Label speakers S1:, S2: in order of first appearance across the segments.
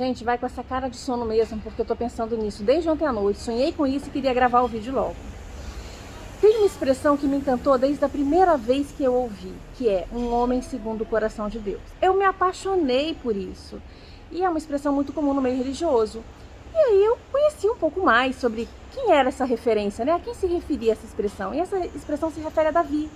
S1: Gente, vai com essa cara de sono mesmo, porque eu tô pensando nisso desde ontem à noite. Sonhei com isso e queria gravar o vídeo logo. Tem uma expressão que me encantou desde a primeira vez que eu ouvi, que é um homem segundo o coração de Deus. Eu me apaixonei por isso. E é uma expressão muito comum no meio religioso. E aí eu conheci um pouco mais sobre quem era essa referência, né? A quem se referia essa expressão. E essa expressão se refere a Davi.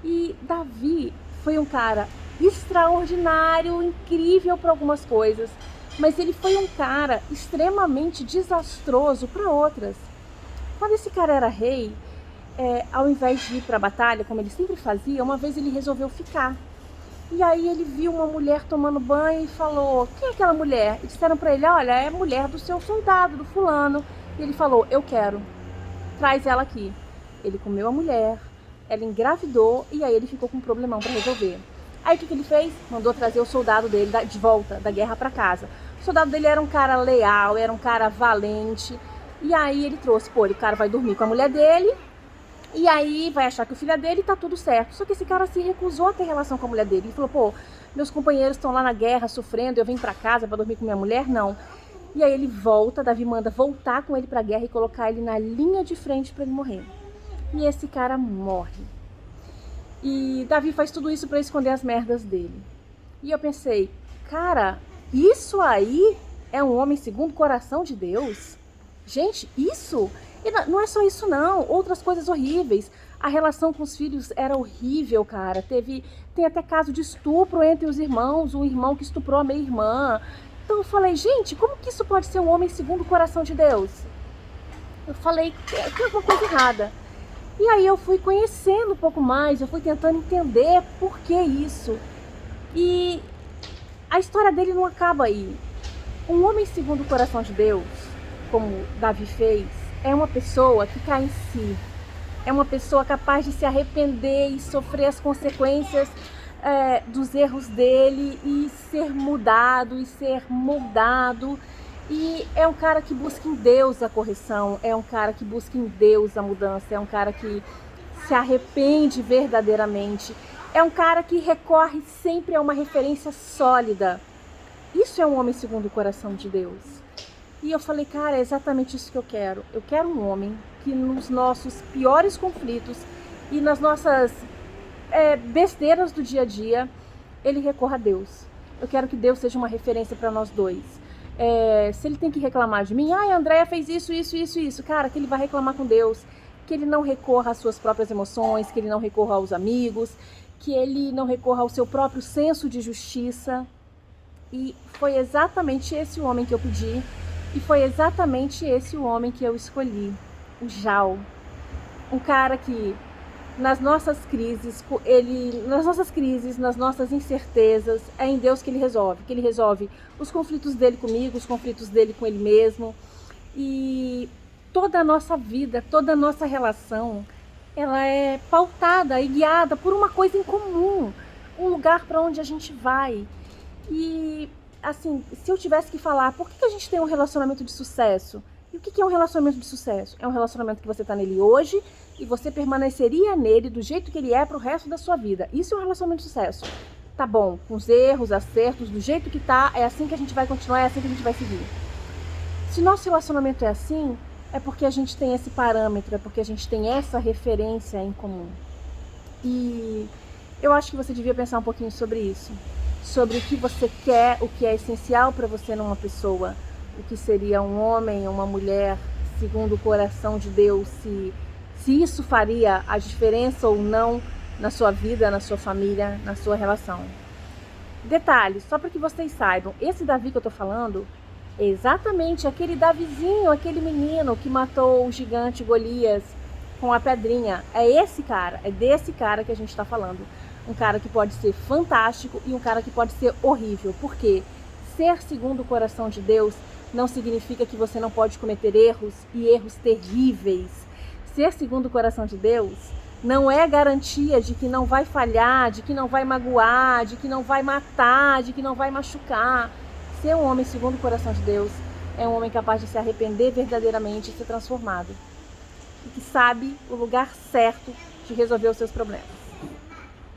S1: E Davi foi um cara extraordinário, incrível para algumas coisas, mas ele foi um cara extremamente desastroso para outras. Quando esse cara era rei, ao invés de ir para a batalha, como ele sempre fazia, uma vez ele resolveu ficar. E aí ele viu uma mulher tomando banho e falou: quem é aquela mulher? E disseram para ele: olha, é a mulher do seu soldado, do fulano. E ele falou: eu quero, traz ela aqui. Ele comeu a mulher, ela engravidou e aí ele ficou com um problemão para resolver. Aí o que ele fez? Mandou trazer o soldado dele de volta da guerra para casa. O soldado dele era um cara leal, era um cara valente. E aí ele trouxe, o cara vai dormir com a mulher dele e aí vai achar que o filho é dele e tá tudo certo. Só que esse cara se recusou a ter relação com a mulher dele. Ele falou: meus companheiros estão lá na guerra sofrendo, eu venho para casa para dormir com minha mulher? Não. E aí ele volta, Davi manda voltar com ele para a guerra e colocar ele na linha de frente para ele morrer. E esse cara morre. E Davi faz tudo isso para esconder as merdas dele. E eu pensei: cara, isso aí é um homem segundo o coração de Deus? Gente, isso? E não é só isso não, outras coisas horríveis. A relação com os filhos era horrível, cara. Tem até caso de estupro entre os irmãos, um irmão que estuprou a meia-irmã. Então eu falei: gente, como que isso pode ser um homem segundo o coração de Deus? Eu falei que tem alguma coisa errada. E aí eu fui conhecendo um pouco mais, eu fui tentando entender por que isso. E a história dele não acaba aí. Um homem segundo o coração de Deus, como Davi fez, é uma pessoa que cai em si. É uma pessoa capaz de se arrepender e sofrer as consequências dos erros dele e ser mudado e ser moldado. E é um cara que busca em Deus a correção, é um cara que busca em Deus a mudança, é um cara que se arrepende verdadeiramente, é um cara que recorre sempre a uma referência sólida. Isso é um homem segundo o coração de Deus. E eu falei: cara, é exatamente isso que eu quero. Eu quero um homem que nos nossos piores conflitos e nas nossas besteiras do dia a dia, ele recorra a Deus. Eu quero que Deus seja uma referência para nós dois. Se ele tem que reclamar de mim: ai, a Andréia fez isso, cara, que ele vai reclamar com Deus, que ele não recorra às suas próprias emoções, que ele não recorra aos amigos, que ele não recorra ao seu próprio senso de justiça. E foi exatamente esse o homem que eu pedi, e foi exatamente esse o homem que eu escolhi, o Jal. Um cara que nas nossas crises, nas nossas incertezas, é em Deus que ele resolve os conflitos dele comigo, os conflitos dele com ele mesmo. E toda a nossa vida, toda a nossa relação, ela é pautada e guiada por uma coisa em comum, um lugar para onde a gente vai. E assim, se eu tivesse que falar, por que a gente tem um relacionamento de sucesso? E o que é um relacionamento de sucesso? É um relacionamento que você está nele hoje e você permaneceria nele do jeito que ele é para o resto da sua vida. Isso é um relacionamento de sucesso. Tá bom, com os erros, acertos, do jeito que tá, é assim que a gente vai continuar, é assim que a gente vai seguir. Se nosso relacionamento é assim, é porque a gente tem esse parâmetro, é porque a gente tem essa referência em comum. E eu acho que você devia pensar um pouquinho sobre isso. Sobre o que você quer, o que é essencial para você numa pessoa. O que seria um homem ou uma mulher segundo o coração de Deus, se isso faria a diferença ou não na sua vida, na sua família, na sua relação. Detalhe, só para que vocês saibam, esse Davi que eu tô falando é exatamente aquele Davizinho, aquele menino que matou o gigante Golias com a pedrinha. É esse cara, é desse cara que a gente tá falando. Um cara que pode ser fantástico e um cara que pode ser horrível. Por quê? Ser segundo o coração de Deus não significa que você não pode cometer erros e erros terríveis. Ser segundo o coração de Deus não é garantia de que não vai falhar, de que não vai magoar, de que não vai matar, de que não vai machucar. Ser um homem segundo o coração de Deus é um homem capaz de se arrepender verdadeiramente e ser transformado. E que sabe o lugar certo de resolver os seus problemas.